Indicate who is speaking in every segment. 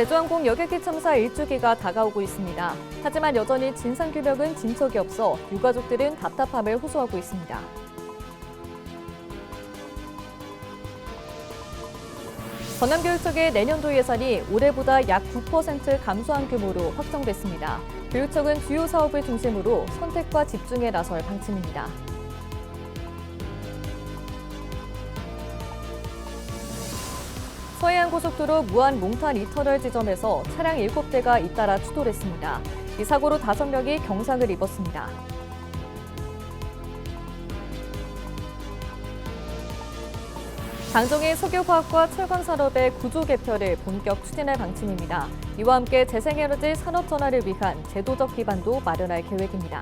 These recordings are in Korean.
Speaker 1: 제주항공 여객기 참사 1주기가 다가오고 있습니다. 하지만 여전히 진상규명은 진척이 없어 유가족들은 답답함을 호소하고 있습니다. 전남교육청의 내년도 예산이 올해보다 약 9% 감소한 규모로 확정됐습니다. 교육청은 주요 사업을 중심으로 선택과 집중에 나설 방침입니다. 서해안고속도로 무안 몽탄 이터널 지점에서 차량 7대가 잇따라 추돌했습니다. 이 사고로 5명이 경상을 입었습니다. 당정의 석유화학과 철강산업의 구조 개편을 본격 추진할 방침입니다. 이와 함께 재생에너지 산업 전환을 위한 제도적 기반도 마련할 계획입니다.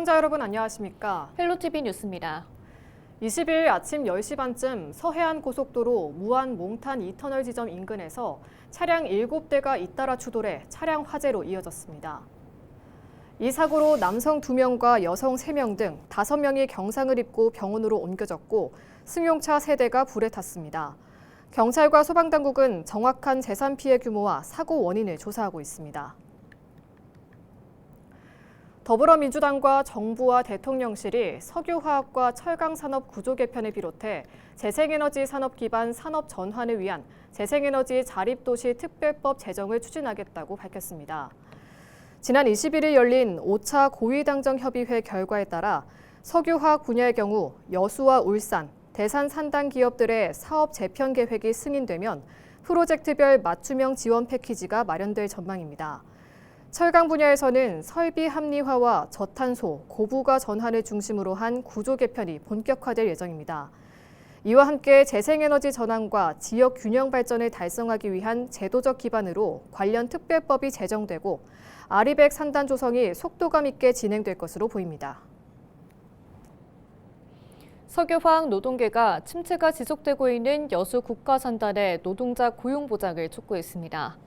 Speaker 2: 시청자 여러분 안녕하십니까?
Speaker 1: 헬로티비 뉴스입니다.
Speaker 2: 20일 아침 10시 반쯤 서해안 고속도로 무안 몽탄 이터널 지점 인근에서 차량 7대가 잇따라 추돌해 차량 화재로 이어졌습니다. 이 사고로 남성 2명과 여성 3명 등 5명이 경상을 입고 병원으로 옮겨졌고 승용차 3대가 불에 탔습니다. 경찰과 소방당국은 정확한 재산 피해 규모와 사고 원인을 조사하고 있습니다. 더불어민주당과 정부와 대통령실이 석유화학과 철강산업 구조 개편을 비롯해 재생에너지 산업 기반 산업 전환을 위한 재생에너지 자립도시 특별법 제정을 추진하겠다고 밝혔습니다. 지난 21일 열린 5차 고위당정협의회 결과에 따라 석유화학 분야의 경우 여수와 울산, 대산 산당 기업들의 사업 재편 계획이 승인되면 프로젝트별 맞춤형 지원 패키지가 마련될 전망입니다. 철강 분야에서는 설비 합리화와 저탄소, 고부가 전환을 중심으로 한 구조 개편이 본격화될 예정입니다. 이와 함께 재생에너지 전환과 지역 균형 발전을 달성하기 위한 제도적 기반으로 관련 특별법이 제정되고 아리백 산단 조성이 속도감 있게 진행될 것으로 보입니다.
Speaker 1: 석유화학 노동계가 침체가 지속되고 있는 여수 국가산단의 노동자 고용 보장을 촉구했습니다.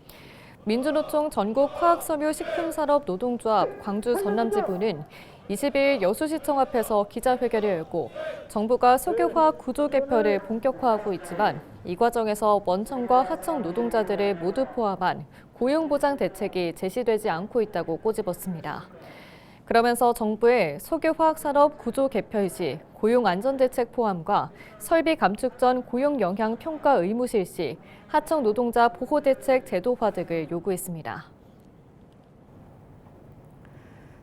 Speaker 1: 민주노총 전국화학섬유식품산업노동조합 광주 전남지부는 20일 여수시청 앞에서 기자회견을 열고 정부가 석유화학 구조 개편을 본격화하고 있지만 이 과정에서 원청과 하청 노동자들을 모두 포함한 고용보장 대책이 제시되지 않고 있다고 꼬집었습니다. 그러면서 정부의 석유화학산업 구조 개편 시 고용안전대책 포함과 설비 감축 전 고용영향평가 의무 실시, 하청 노동자 보호대책 제도화 등을 요구했습니다.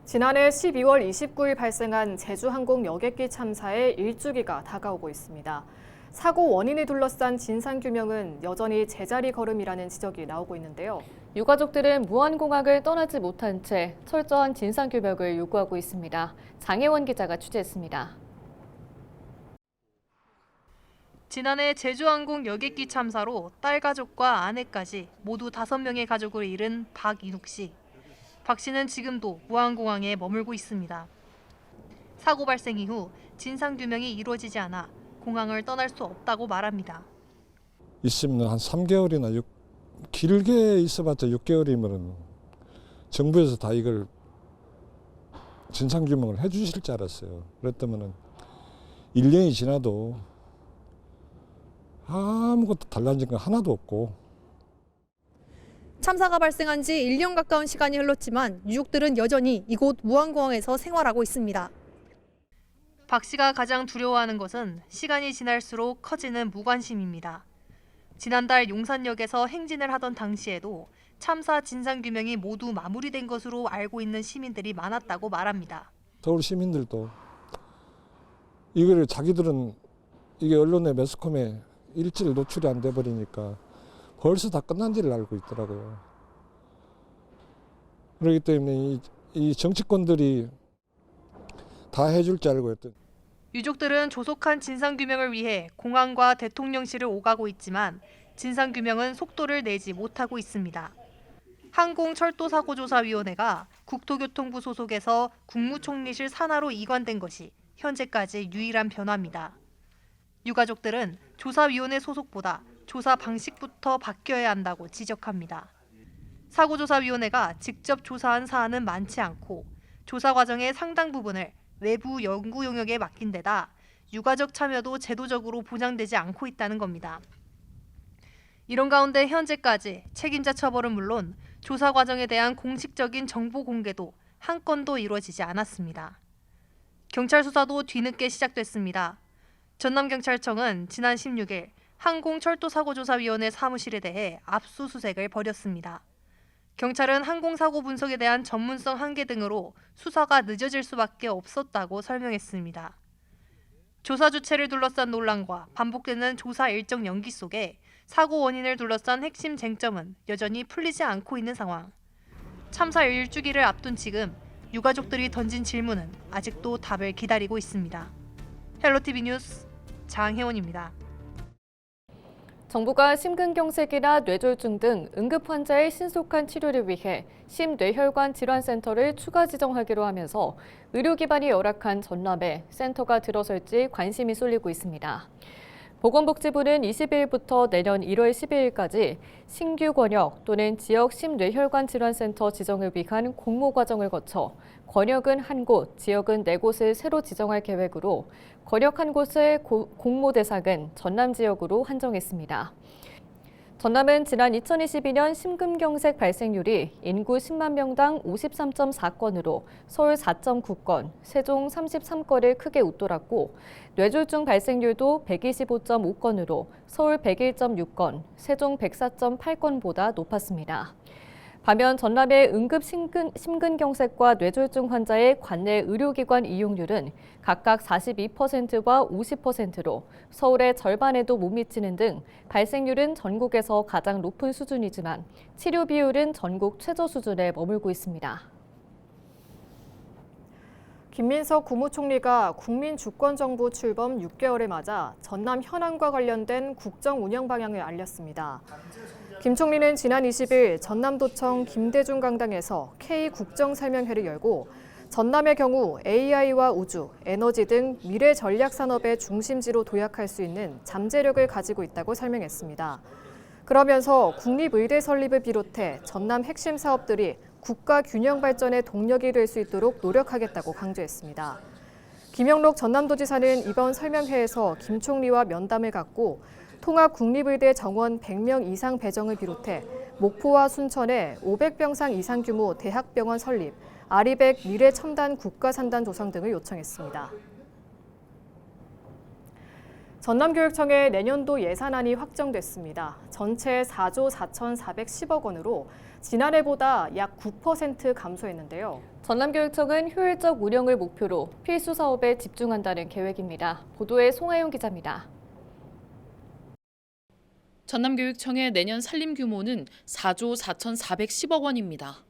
Speaker 2: 지난해 12월 29일 발생한 제주항공 여객기 참사의 1주기가 다가오고 있습니다. 사고 원인을 둘러싼 진상규명은 여전히 제자리 걸음이라는 지적이 나오고 있는데요.
Speaker 1: 유가족들은 무안공항을 떠나지 못한 채 철저한 진상규명을 요구하고 있습니다. 장혜원 기자가 취재했습니다.
Speaker 3: 지난해 제주항공 여객기 참사로 딸 가족과 아내까지 모두 5명의 가족을 잃은 박인욱 씨. 박 씨는 지금도 무안공항에 머물고 있습니다. 사고 발생 이후 진상규명이 이루어지지 않아 공항을 떠날 수 없다고 말합니다.
Speaker 4: 있으면 한 3개월이나 길게 있어봤자 6개월이면 정부에서 다 이걸 진상규명을 해주실 줄 알았어요. 그랬다면 1년이 지나도 아무것도 달라진 건 하나도 없고.
Speaker 5: 참사가 발생한 지 1년 가까운 시간이 흘렀지만 유족들은 여전히 이곳 무안공항에서 생활하고 있습니다.
Speaker 3: 박 씨가 가장 두려워하는 것은 시간이 지날수록 커지는 무관심입니다. 지난달 용산역에서 행진을 하던 당시에도 참사 진상규명이 모두 마무리된 것으로 알고 있는 시민들이 많았다고 말합니다.
Speaker 4: 서울 시민들도 이걸 자기들은 이게 언론에 매스컴에 일찍 노출이 안 돼 버리니까 벌써 다 끝난 줄 알고 있더라고요. 그렇기 때문에 이 정치권들이 다 해줄 줄 알고 했더니
Speaker 3: 유족들은 조속한 진상규명을 위해 공항과 대통령실을 오가고 있지만 진상규명은 속도를 내지 못하고 있습니다. 항공철도사고조사위원회가 국토교통부 소속에서 국무총리실 산하로 이관된 것이 현재까지 유일한 변화입니다. 유가족들은 조사위원회 소속보다 조사 방식부터 바뀌어야 한다고 지적합니다. 사고조사위원회가 직접 조사한 사안은 많지 않고 조사 과정의 상당 부분을 외부 연구 용역에 맡긴 데다 유가족 참여도 제도적으로 보장되지 않고 있다는 겁니다. 이런 가운데 현재까지 책임자 처벌은 물론 조사 과정에 대한 공식적인 정보 공개도 한 건도 이루어지지 않았습니다. 경찰 수사도 뒤늦게 시작됐습니다. 전남경찰청은 지난 16일 항공철도사고조사위원회 사무실에 대해 압수수색을 벌였습니다. 경찰은 항공사고 분석에 대한 전문성 한계 등으로 수사가 늦어질 수밖에 없었다고 설명했습니다. 조사 주체를 둘러싼 논란과 반복되는 조사 일정 연기 속에 사고 원인을 둘러싼 핵심 쟁점은 여전히 풀리지 않고 있는 상황. 참사 일주기를 앞둔 지금 유가족들이 던진 질문은 아직도 답을 기다리고 있습니다. 헬로티비 뉴스 장혜원입니다.
Speaker 1: 정부가 심근경색이나 뇌졸중 등 응급 환자의 신속한 치료를 위해 심뇌혈관 질환센터를 추가 지정하기로 하면서 의료 기반이 열악한 전남에 센터가 들어설지 관심이 쏠리고 있습니다. 보건복지부는 20일부터 내년 1월 12일까지 신규 권역 또는 지역 심뇌혈관 질환센터 지정을 위한 공모 과정을 거쳐 권역은 한 곳, 지역은 4곳을 새로 지정할 계획으로 권역 한 곳의 공모 대상은 전남 지역으로 한정했습니다. 전남은 지난 2022년 심근경색 발생률이 인구 10만 명당 53.4건으로 서울 4.9건, 세종 33건을 크게 웃돌았고 뇌졸중 발생률도 125.5건으로 서울 101.6건, 세종 104.8건보다 높았습니다. 반면 전남의 응급 심근경색과 뇌졸중 환자의 관내 의료기관 이용률은 각각 42%와 50%로 서울의 절반에도 못 미치는 등 발생률은 전국에서 가장 높은 수준이지만 치료 비율은 전국 최저 수준에 머물고 있습니다.
Speaker 2: 김민석 국무총리가 국민주권정부 출범 6개월을 맞아 전남 현안과 관련된 국정 운영 방향을 알렸습니다. 김 총리는 지난 20일 전남도청 김대중 강당에서 K국정설명회를 열고 전남의 경우 AI와 우주, 에너지 등 미래 전략 산업의 중심지로 도약할 수 있는 잠재력을 가지고 있다고 설명했습니다. 그러면서 국립의대 설립을 비롯해 전남 핵심 사업들이 국가 균형 발전의 동력이 될 수 있도록 노력하겠다고 강조했습니다. 김영록 전남도지사는 이번 설명회에서 김 총리와 면담을 갖고 통합국립의대 정원 100명 이상 배정을 비롯해 목포와 순천에 500병상 이상 규모 대학병원 설립, 아리백 미래첨단 국가산단 조성 등을 요청했습니다. 전남교육청의 내년도 예산안이 확정됐습니다. 전체 4조 4,410억 원으로 지난해보다 약 9% 감소했는데요.
Speaker 1: 전남교육청은 효율적 운영을 목표로 필수 사업에 집중한다는 계획입니다. 보도에 송하영 기자입니다.
Speaker 6: 전남교육청의 내년 살림 규모는 4조 4,410억 원입니다.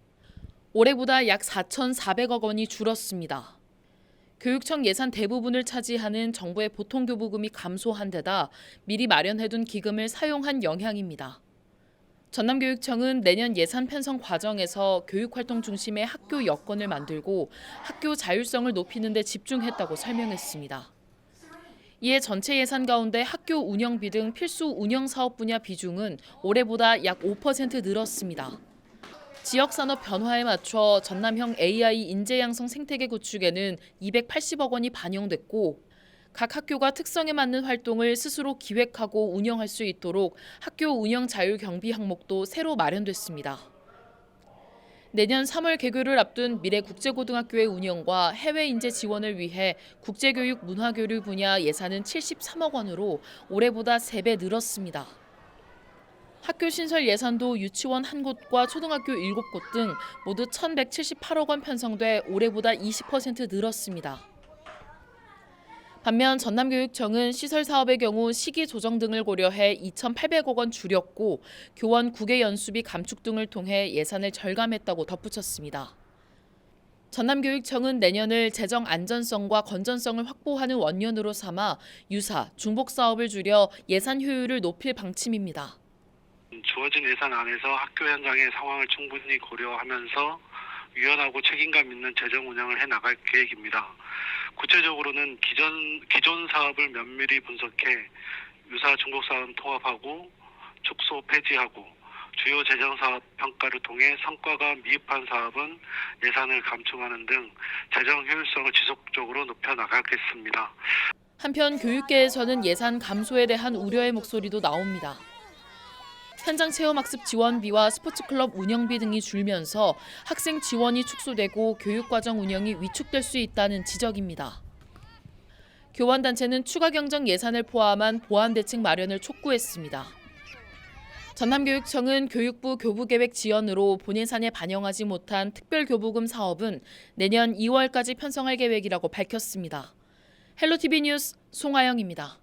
Speaker 6: 올해보다 약 4,400억 원이 줄었습니다. 교육청 예산 대부분을 차지하는 정부의 보통교부금이 감소한 데다 미리 마련해둔 기금을 사용한 영향입니다. 전남교육청은 내년 예산 편성 과정에서 교육활동 중심의 학교 여건을 만들고 학교 자율성을 높이는 데 집중했다고 설명했습니다. 이에 전체 예산 가운데 학교 운영비 등 필수 운영 사업 분야 비중은 올해보다 약 5% 늘었습니다. 지역산업 변화에 맞춰 전남형 AI 인재 양성 생태계 구축에는 280억 원이 반영됐고 각 학교가 특성에 맞는 활동을 스스로 기획하고 운영할 수 있도록 학교 운영 자율 경비 항목도 새로 마련됐습니다. 내년 3월 개교를 앞둔 미래국제고등학교의 운영과 해외 인재 지원을 위해 국제교육 문화교류 분야 예산은 73억 원으로 올해보다 3배 늘었습니다. 학교 신설 예산도 유치원 1곳과 초등학교 7곳 등 모두 1,178억 원 편성돼 올해보다 20% 늘었습니다. 반면 전남교육청은 시설 사업의 경우 시기 조정 등을 고려해 2,800억 원 줄였고 교원 9개 연수비 감축 등을 통해 예산을 절감했다고 덧붙였습니다. 전남교육청은 내년을 재정 안전성과 건전성을 확보하는 원년으로 삼아 유사, 중복 사업을 줄여 예산 효율을 높일 방침입니다.
Speaker 7: 주어진 예산 안에서 학교 현장의 상황을 충분히 고려하면서 유연하고 책임감 있는 재정 운영을 해나갈 계획입니다. 구체적으로는 기존 사업을 면밀히 분석해 유사 중복 사업은 통합하고 축소 폐지하고 주요 재정 사업 평가를 통해 성과가 미흡한 사업은 예산을 감축하는 등 재정 효율성을 지속적으로 높여 나가겠습니다.
Speaker 6: 한편 교육계에서는 예산 감소에 대한 우려의 목소리도 나옵니다. 현장 체험학습 지원비와 스포츠클럽 운영비 등이 줄면서 학생 지원이 축소되고 교육과정 운영이 위축될 수 있다는 지적입니다. 교원단체는 추가 경정 예산을 포함한 보완 대책 마련을 촉구했습니다. 전남교육청은 교육부 교부계획 지원으로 본 예산에 반영하지 못한 특별교부금 사업은 내년 2월까지 편성할 계획이라고 밝혔습니다. 헬로티비 뉴스 송하영입니다.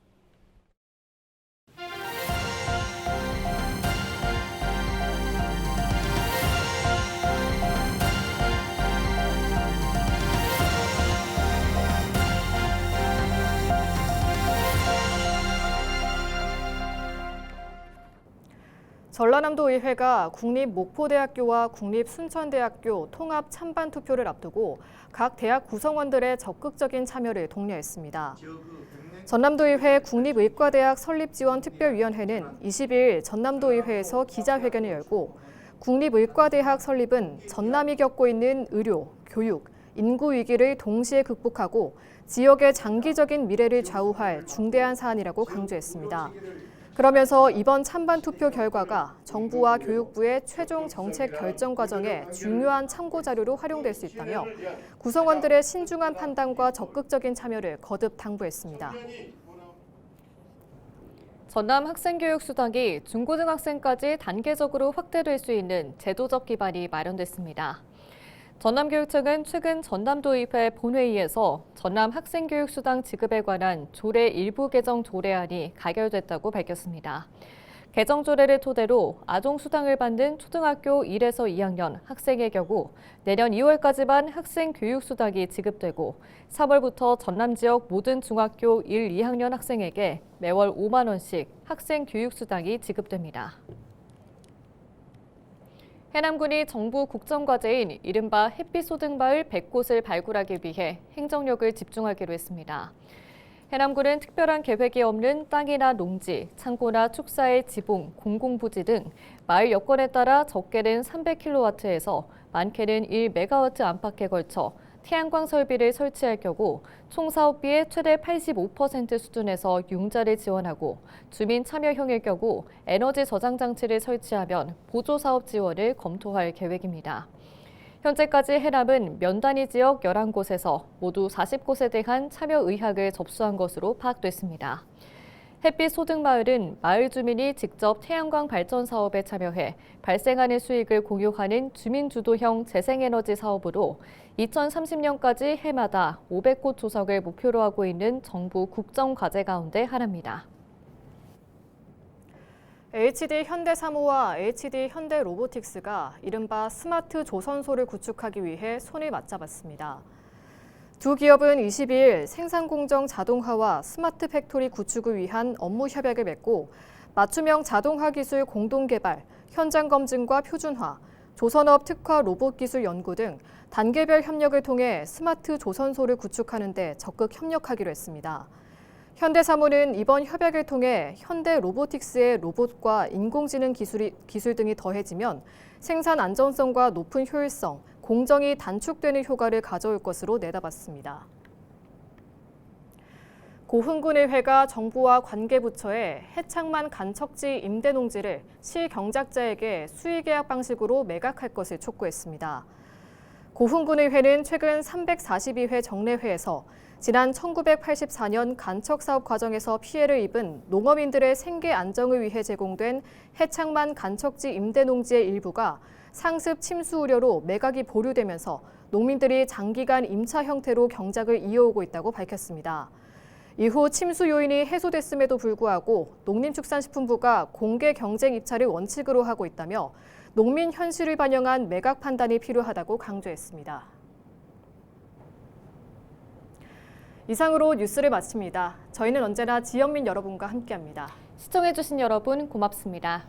Speaker 2: 전라남도의회가 국립목포대학교와 국립순천대학교 통합 찬반 투표를 앞두고 각 대학 구성원들의 적극적인 참여를 독려했습니다. 전남도의회 국립의과대학 설립지원특별위원회는 20일 전남도의회에서 기자회견을 열고 국립의과대학 설립은 전남이 겪고 있는 의료, 교육, 인구 위기를 동시에 극복하고 지역의 장기적인 미래를 좌우할 중대한 사안이라고 강조했습니다. 그러면서 이번 찬반 투표 결과가 정부와 교육부의 최종 정책 결정 과정에 중요한 참고 자료로 활용될 수 있다며 구성원들의 신중한 판단과 적극적인 참여를 거듭 당부했습니다.
Speaker 1: 전남 학생교육수당이 중고등학생까지 단계적으로 확대될 수 있는 제도적 기반이 마련됐습니다. 전남교육청은 최근 전남도의회 본회의에서 전남 학생교육수당 지급에 관한 조례 일부 개정 조례안이 가결됐다고 밝혔습니다. 개정 조례를 토대로 아동수당을 받는 초등학교 1에서 2학년 학생의 경우 내년 2월까지만 학생교육수당이 지급되고 3월부터 전남 지역 모든 중학교 1, 2학년 학생에게 매월 5만 원씩 학생교육수당이 지급됩니다. 해남군이 정부 국정과제인 이른바 햇빛소득마을 100곳을 발굴하기 위해 행정력을 집중하기로 했습니다. 해남군은 특별한 계획이 없는 땅이나 농지, 창고나 축사의 지붕, 공공부지 등 마을 여건에 따라 적게는 300kW에서 많게는 1메가와트 안팎에 걸쳐 태양광 설비를 설치할 경우 총 사업비의 최대 85% 수준에서 융자를 지원하고 주민 참여형일 경우 에너지 저장 장치를 설치하면 보조 사업 지원을 검토할 계획입니다. 현재까지 해남은 면단위 지역 11곳에서 모두 40곳에 대한 참여 의학을 접수한 것으로 파악됐습니다. 햇빛소득마을은 마을 주민이 직접 태양광 발전 사업에 참여해 발생하는 수익을 공유하는 주민주도형 재생에너지 사업으로 2030년까지 해마다 500곳 조성을 목표로 하고 있는 정부 국정과제 가운데 하나입니다.
Speaker 2: HD 현대사무와 HD 현대로보틱스가 이른바 스마트 조선소를 구축하기 위해 손을 맞잡았습니다. 두 기업은 22일 생산공정 자동화와 스마트 팩토리 구축을 위한 업무 협약을 맺고 맞춤형 자동화 기술 공동 개발, 현장 검증과 표준화, 조선업 특화 로봇 기술 연구 등 단계별 협력을 통해 스마트 조선소를 구축하는 데 적극 협력하기로 했습니다. 현대사무는 이번 협약을 통해 현대로보틱스의 로봇과 인공지능 기술 등이 더해지면 생산 안전성과 높은 효율성, 공정이 단축되는 효과를 가져올 것으로 내다봤습니다. 고흥군의회가 정부와 관계부처에 해창만 간척지 임대농지를 실경작자에게 수의계약 방식으로 매각할 것을 촉구했습니다. 고흥군의회는 최근 342회 정례회에서 지난 1984년 간척사업 과정에서 피해를 입은 농어민들의 생계 안정을 위해 제공된 해창만 간척지 임대농지의 일부가 상습 침수 우려로 매각이 보류되면서 농민들이 장기간 임차 형태로 경작을 이어오고 있다고 밝혔습니다. 이후 침수 요인이 해소됐음에도 불구하고 농림축산식품부가 공개 경쟁 입찰을 원칙으로 하고 있다며 농민 현실을 반영한 매각 판단이 필요하다고 강조했습니다. 이상으로 뉴스를 마칩니다. 저희는 언제나 지역민 여러분과 함께합니다.
Speaker 1: 시청해주신 여러분 고맙습니다.